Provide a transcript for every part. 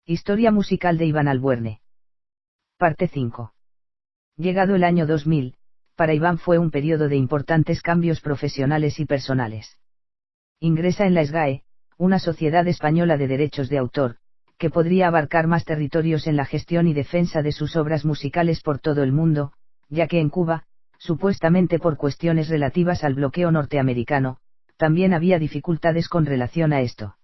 Historia musical de Iván Albuerne. Parte 5. Llegado el año 2000, para Iván fue un periodo de importantes cambios profesionales y personales. Ingresa en la SGAE, una sociedad española de derechos de autor, que podría abarcar más territorios en la gestión y defensa de sus obras musicales por todo el mundo, ya que en Cuba, supuestamente por cuestiones relativas al bloqueo norteamericano, también había dificultades con relación a esto.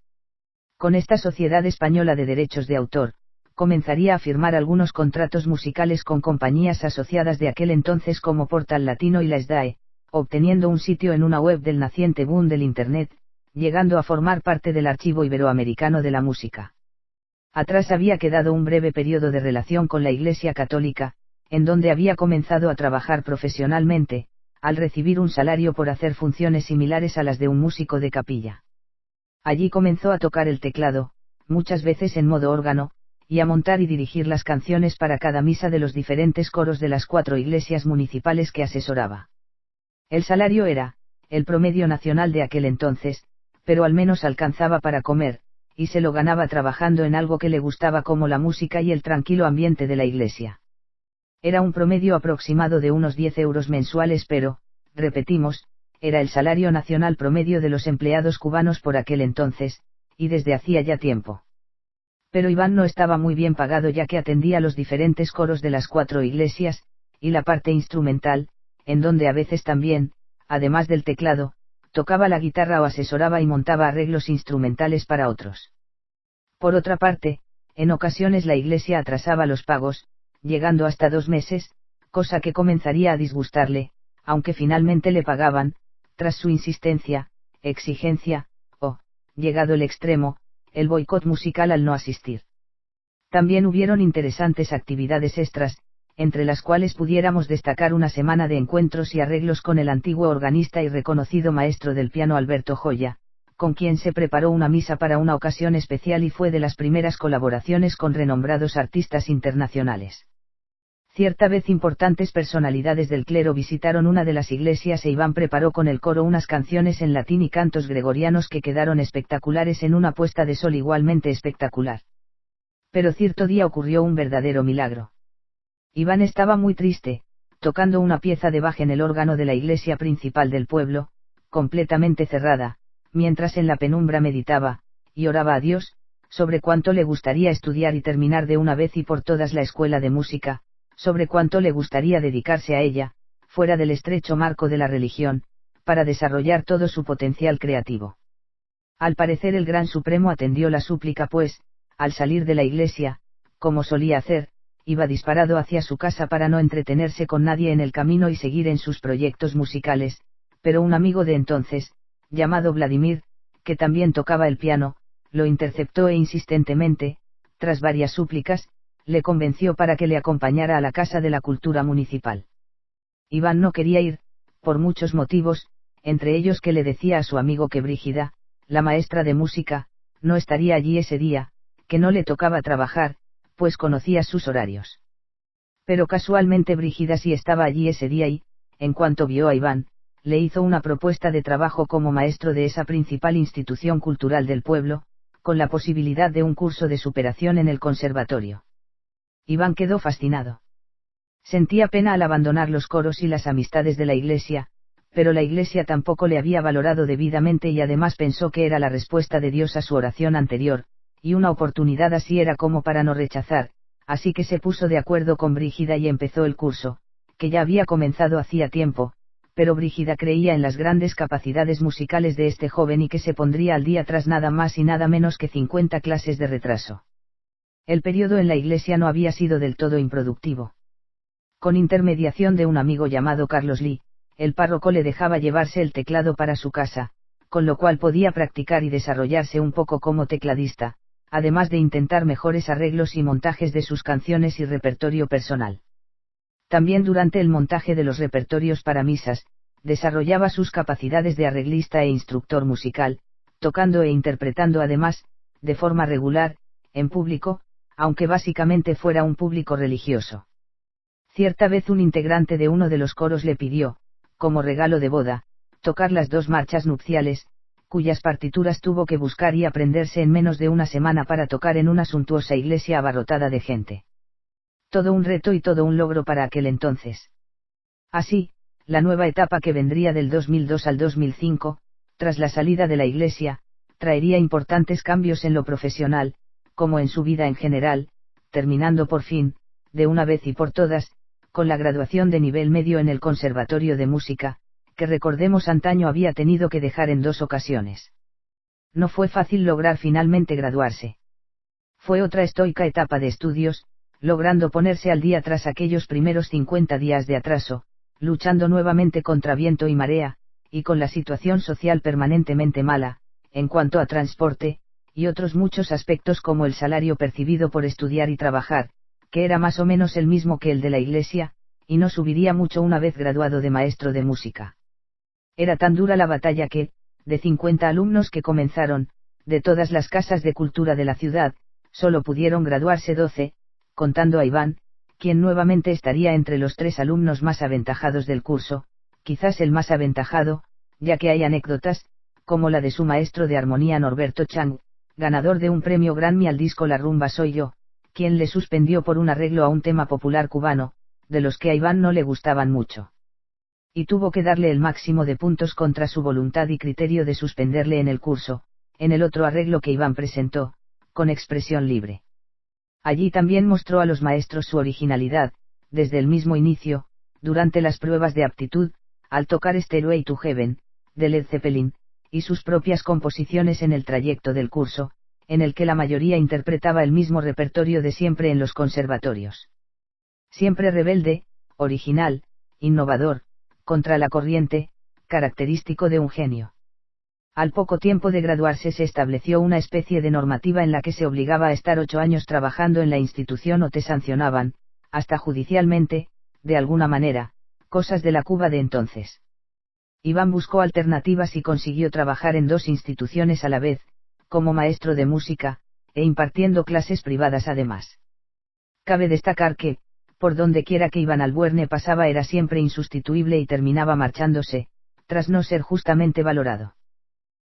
Con esta Sociedad Española de Derechos de Autor, comenzaría a firmar algunos contratos musicales con compañías asociadas de aquel entonces como Portal Latino y la SDAE, obteniendo un sitio en una web del naciente boom del Internet, llegando a formar parte del Archivo Iberoamericano de la Música. Atrás había quedado un breve periodo de relación con la Iglesia Católica, en donde había comenzado a trabajar profesionalmente, al recibir un salario por hacer funciones similares a las de un músico de capilla. Allí comenzó a tocar el teclado, muchas veces en modo órgano, y a montar y dirigir las canciones para cada misa de los diferentes coros de las 4 iglesias municipales que asesoraba. El salario era, el promedio nacional de aquel entonces, pero al menos alcanzaba para comer, y se lo ganaba trabajando en algo que le gustaba como la música y el tranquilo ambiente de la iglesia. Era un promedio aproximado de unos 10 euros mensuales, pero, repetimos, era el salario nacional promedio de los empleados cubanos por aquel entonces, y desde hacía ya tiempo. Pero Iván no estaba muy bien pagado ya que atendía los diferentes coros de las 4 iglesias, y la parte instrumental, en donde a veces también, además del teclado, tocaba la guitarra o asesoraba y montaba arreglos instrumentales para otros. Por otra parte, en ocasiones la iglesia atrasaba los pagos, llegando hasta 2 meses, cosa que comenzaría a disgustarle, aunque finalmente le pagaban, tras su insistencia, exigencia, o, llegado el extremo, el boicot musical al no asistir. También hubieron interesantes actividades extras, entre las cuales pudiéramos destacar una semana de encuentros y arreglos con el antiguo organista y reconocido maestro del piano Alberto Joya, con quien se preparó una misa para una ocasión especial y fue de las primeras colaboraciones con renombrados artistas internacionales. Cierta vez importantes personalidades del clero visitaron una de las iglesias e Iván preparó con el coro unas canciones en latín y cantos gregorianos que quedaron espectaculares en una puesta de sol igualmente espectacular. Pero cierto día ocurrió un verdadero milagro. Iván estaba muy triste, tocando una pieza de Bach en el órgano de la iglesia principal del pueblo, completamente cerrada, mientras en la penumbra meditaba, y oraba a Dios, sobre cuánto le gustaría estudiar y terminar de una vez y por todas la escuela de música, sobre cuánto le gustaría dedicarse a ella, fuera del estrecho marco de la religión, para desarrollar todo su potencial creativo. Al parecer el Gran Supremo atendió la súplica pues, al salir de la iglesia, como solía hacer, iba disparado hacia su casa para no entretenerse con nadie en el camino y seguir en sus proyectos musicales, pero un amigo de entonces, llamado Vladimir, que también tocaba el piano, lo interceptó e insistentemente, tras varias súplicas, le convenció para que le acompañara a la Casa de la Cultura Municipal. Iván no quería ir, por muchos motivos, entre ellos que le decía a su amigo que Brígida, la maestra de música, no estaría allí ese día, que no le tocaba trabajar, pues conocía sus horarios. Pero casualmente Brígida sí estaba allí ese día y, en cuanto vio a Iván, le hizo una propuesta de trabajo como maestro de esa principal institución cultural del pueblo, con la posibilidad de un curso de superación en el conservatorio. Iván quedó fascinado. Sentía pena al abandonar los coros y las amistades de la iglesia, pero la iglesia tampoco le había valorado debidamente y además pensó que era la respuesta de Dios a su oración anterior, y una oportunidad así era como para no rechazar, así que se puso de acuerdo con Brígida y empezó el curso, que ya había comenzado hacía tiempo, pero Brígida creía en las grandes capacidades musicales de este joven y que se pondría al día tras nada más y nada menos que 50 clases de retraso. El periodo en la iglesia no había sido del todo improductivo. Con intermediación de un amigo llamado Carlos Lee, el párroco le dejaba llevarse el teclado para su casa, con lo cual podía practicar y desarrollarse un poco como tecladista, además de intentar mejores arreglos y montajes de sus canciones y repertorio personal. También durante el montaje de los repertorios para misas, desarrollaba sus capacidades de arreglista e instructor musical, tocando e interpretando además, de forma regular, en público, aunque básicamente fuera un público religioso. Cierta vez un integrante de uno de los coros le pidió, como regalo de boda, tocar las 2 marchas nupciales, cuyas partituras tuvo que buscar y aprenderse en menos de una semana para tocar en una suntuosa iglesia abarrotada de gente. Todo un reto y todo un logro para aquel entonces. Así, la nueva etapa que vendría del 2002 al 2005, tras la salida de la iglesia, traería importantes cambios en lo profesional, como en su vida en general, terminando por fin, de una vez y por todas, con la graduación de nivel medio en el Conservatorio de Música, que recordemos antaño había tenido que dejar en 2 ocasiones. No fue fácil lograr finalmente graduarse. Fue otra estoica etapa de estudios, logrando ponerse al día tras aquellos primeros 50 días de atraso, luchando nuevamente contra viento y marea, y con la situación social permanentemente mala, en cuanto a transporte, y otros muchos aspectos como el salario percibido por estudiar y trabajar, que era más o menos el mismo que el de la iglesia, y no subiría mucho una vez graduado de maestro de música. Era tan dura la batalla que, de 50 alumnos que comenzaron, de todas las casas de cultura de la ciudad, solo pudieron graduarse 12, contando a Iván, quien nuevamente estaría entre los 3 alumnos más aventajados del curso, quizás el más aventajado, ya que hay anécdotas, como la de su maestro de armonía Norberto Chang, ganador de un premio Grammy al disco La rumba soy yo, quien le suspendió por un arreglo a un tema popular cubano, de los que a Iván no le gustaban mucho. Y tuvo que darle el máximo de puntos contra su voluntad y criterio de suspenderle en el curso, en el otro arreglo que Iván presentó, con expresión libre. Allí también mostró a los maestros su originalidad, desde el mismo inicio, durante las pruebas de aptitud, al tocar Stairway to Heaven, de Led Zeppelin, y sus propias composiciones en el trayecto del curso, en el que la mayoría interpretaba el mismo repertorio de siempre en los conservatorios. Siempre rebelde, original, innovador, contra la corriente, característico de un genio. Al poco tiempo de graduarse se estableció una especie de normativa en la que se obligaba a estar 8 años trabajando en la institución o te sancionaban, hasta judicialmente, de alguna manera, cosas de la Cuba de entonces. Iván buscó alternativas y consiguió trabajar en 2 instituciones a la vez, como maestro de música, e impartiendo clases privadas además. Cabe destacar que, por donde quiera que Iván Albuerne pasaba era siempre insustituible y terminaba marchándose, tras no ser justamente valorado.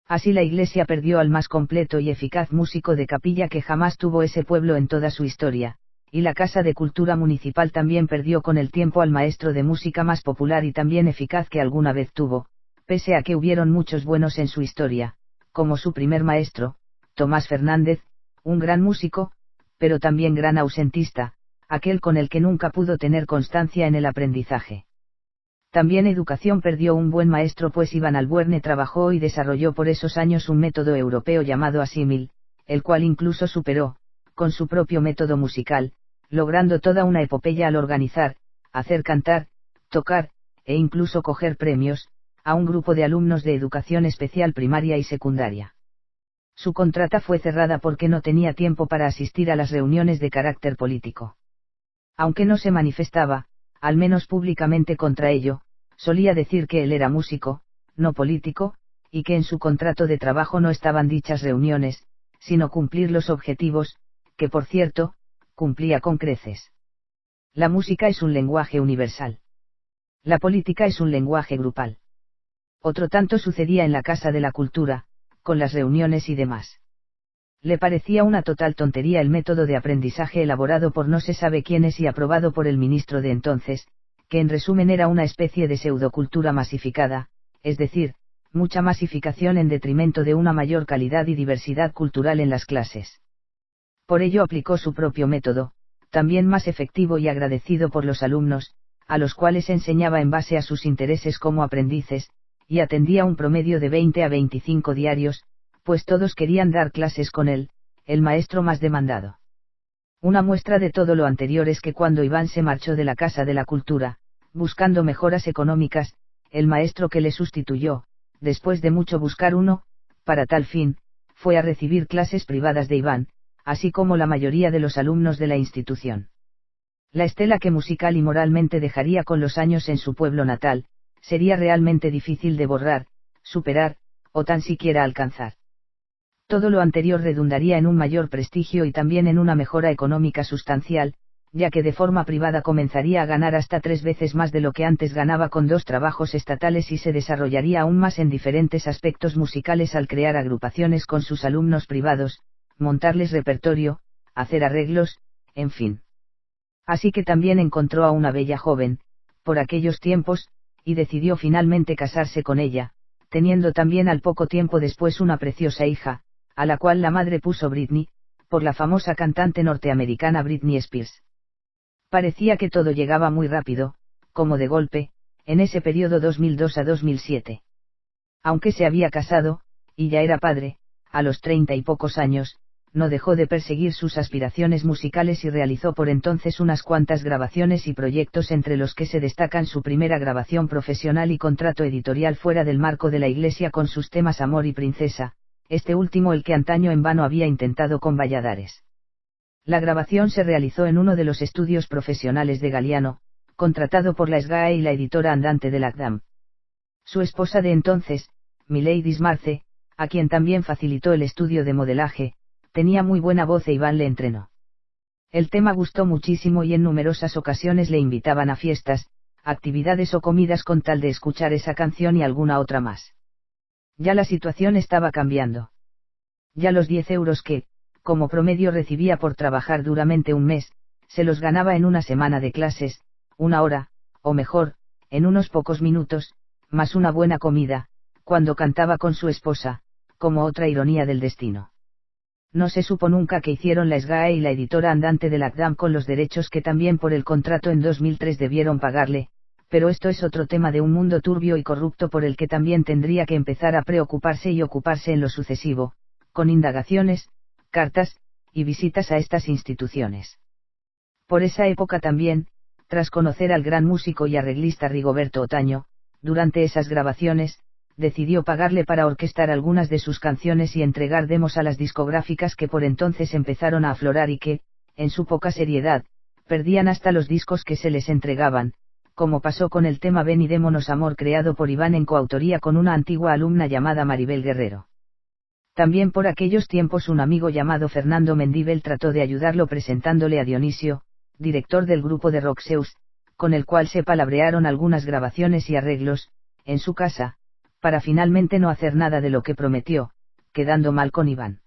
Así la iglesia perdió al más completo y eficaz músico de capilla que jamás tuvo ese pueblo en toda su historia, y la Casa de Cultura Municipal también perdió con el tiempo al maestro de música más popular y también eficaz que alguna vez tuvo, pese a que hubieron muchos buenos en su historia, como su primer maestro, Tomás Fernández, un gran músico, pero también gran ausentista, aquel con el que nunca pudo tener constancia en el aprendizaje. También educación perdió un buen maestro pues Iván Albuerne trabajó y desarrolló por esos años un método europeo llamado asímil, el cual incluso superó, con su propio método musical, logrando toda una epopeya al organizar, hacer cantar, tocar, e incluso coger premios, a un grupo de alumnos de educación especial primaria y secundaria. Su contrata fue cerrada porque no tenía tiempo para asistir a las reuniones de carácter político. Aunque no se manifestaba, al menos públicamente contra ello, solía decir que él era músico, no político, y que en su contrato de trabajo no estaban dichas reuniones, sino cumplir los objetivos, que por cierto, cumplía con creces. La música es un lenguaje universal. La política es un lenguaje grupal. Otro tanto sucedía en la Casa de la Cultura, con las reuniones y demás. Le parecía una total tontería el método de aprendizaje elaborado por no se sabe quiénes y aprobado por el ministro de entonces, que en resumen era una especie de pseudocultura masificada, es decir, mucha masificación en detrimento de una mayor calidad y diversidad cultural en las clases. Por ello aplicó su propio método, también más efectivo y agradecido por los alumnos, a los cuales enseñaba en base a sus intereses como aprendices, y atendía un promedio de 20 a 25 diarios, pues todos querían dar clases con él, el maestro más demandado. Una muestra de todo lo anterior es que cuando Iván se marchó de la Casa de la Cultura, buscando mejoras económicas, el maestro que le sustituyó, después de mucho buscar uno, para tal fin, fue a recibir clases privadas de Iván, así como la mayoría de los alumnos de la institución. La estela que musical y moralmente dejaría con los años en su pueblo natal, sería realmente difícil de borrar, superar, o tan siquiera alcanzar. Todo lo anterior redundaría en un mayor prestigio y también en una mejora económica sustancial, ya que de forma privada comenzaría a ganar hasta 3 veces más de lo que antes ganaba con 2 trabajos estatales y se desarrollaría aún más en diferentes aspectos musicales al crear agrupaciones con sus alumnos privados, montarles repertorio, hacer arreglos, en fin. Así que también encontró a una bella joven, por aquellos tiempos, y decidió finalmente casarse con ella, teniendo también al poco tiempo después una preciosa hija, a la cual la madre puso Britney, por la famosa cantante norteamericana Britney Spears. Parecía que todo llegaba muy rápido, como de golpe, en ese periodo 2002 a 2007. Aunque se había casado, y ya era padre, a los 30 y pocos años, no dejó de perseguir sus aspiraciones musicales y realizó por entonces unas cuantas grabaciones y proyectos entre los que se destacan su primera grabación profesional y contrato editorial fuera del marco de la Iglesia con sus temas Amor y Princesa, este último el que antaño en vano había intentado con Valladares. La grabación se realizó en uno de los estudios profesionales de Galiano, contratado por la SGAE y la editora andante de Lagdam. Su esposa de entonces, Milady Marce, a quien también facilitó el estudio de modelaje, tenía muy buena voz e Iván le entrenó. El tema gustó muchísimo y en numerosas ocasiones le invitaban a fiestas, actividades o comidas con tal de escuchar esa canción y alguna otra más. Ya la situación estaba cambiando. Ya los 10 euros que, como promedio recibía por trabajar duramente un mes, se los ganaba en una semana de clases, una hora, o mejor, en unos pocos minutos, más una buena comida, cuando cantaba con su esposa, como otra ironía del destino. No se supo nunca qué hicieron la SGAE y la editora andante de Lagdam con los derechos que también por el contrato en 2003 debieron pagarle, pero esto es otro tema de un mundo turbio y corrupto por el que también tendría que empezar a preocuparse y ocuparse en lo sucesivo, con indagaciones, cartas, y visitas a estas instituciones. Por esa época también, tras conocer al gran músico y arreglista Rigoberto Otaño, durante esas grabaciones, decidió pagarle para orquestar algunas de sus canciones y entregar demos a las discográficas que por entonces empezaron a aflorar y que, en su poca seriedad, perdían hasta los discos que se les entregaban, como pasó con el tema Ven y démonos amor creado por Iván en coautoría con una antigua alumna llamada Maribel Guerrero. También por aquellos tiempos un amigo llamado Fernando Mendívil trató de ayudarlo presentándole a Dionisio, director del grupo de Roxeus, con el cual se palabrearon algunas grabaciones y arreglos, en su casa, para finalmente no hacer nada de lo que prometió, quedando mal con Iván.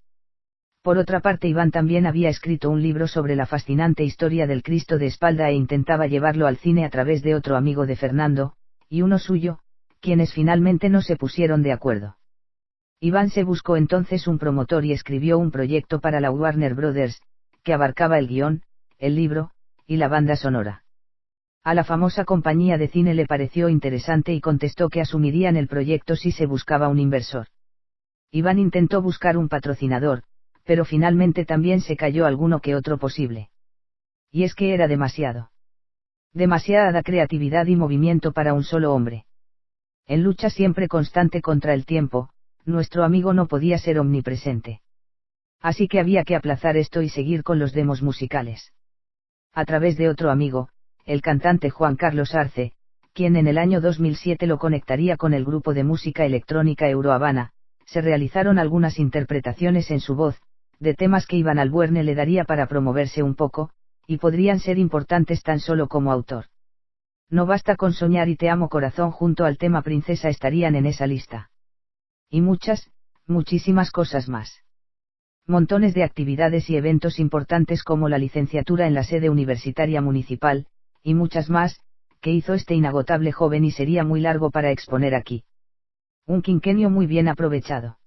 Por otra parte, Iván también había escrito un libro sobre la fascinante historia del Cristo de espalda e intentaba llevarlo al cine a través de otro amigo de Fernando, y uno suyo, quienes finalmente no se pusieron de acuerdo. Iván se buscó entonces un promotor y escribió un proyecto para la Warner Brothers, que abarcaba el guión, el libro, y la banda sonora. A la famosa compañía de cine le pareció interesante y contestó que asumirían el proyecto si se buscaba un inversor. Iván intentó buscar un patrocinador, pero finalmente también se cayó alguno que otro posible. Y es que era demasiado. Demasiada creatividad y movimiento para un solo hombre. En lucha siempre constante contra el tiempo, nuestro amigo no podía ser omnipresente. Así que había que aplazar esto y seguir con los demos musicales. A través de otro amigo, el cantante Juan Carlos Arce, quien en el año 2007 lo conectaría con el grupo de música electrónica Euro Habana, se realizaron algunas interpretaciones en su voz, de temas que Iván Albuerne le daría para promoverse un poco, y podrían ser importantes tan solo como autor. No basta con soñar y Te amo corazón junto al tema Princesa estarían en esa lista. Y muchísimas cosas más. Montones de actividades y eventos importantes como la licenciatura en la sede universitaria municipal, y muchas más, que hizo este inagotable joven y sería muy largo para exponer aquí. Un quinquenio muy bien aprovechado.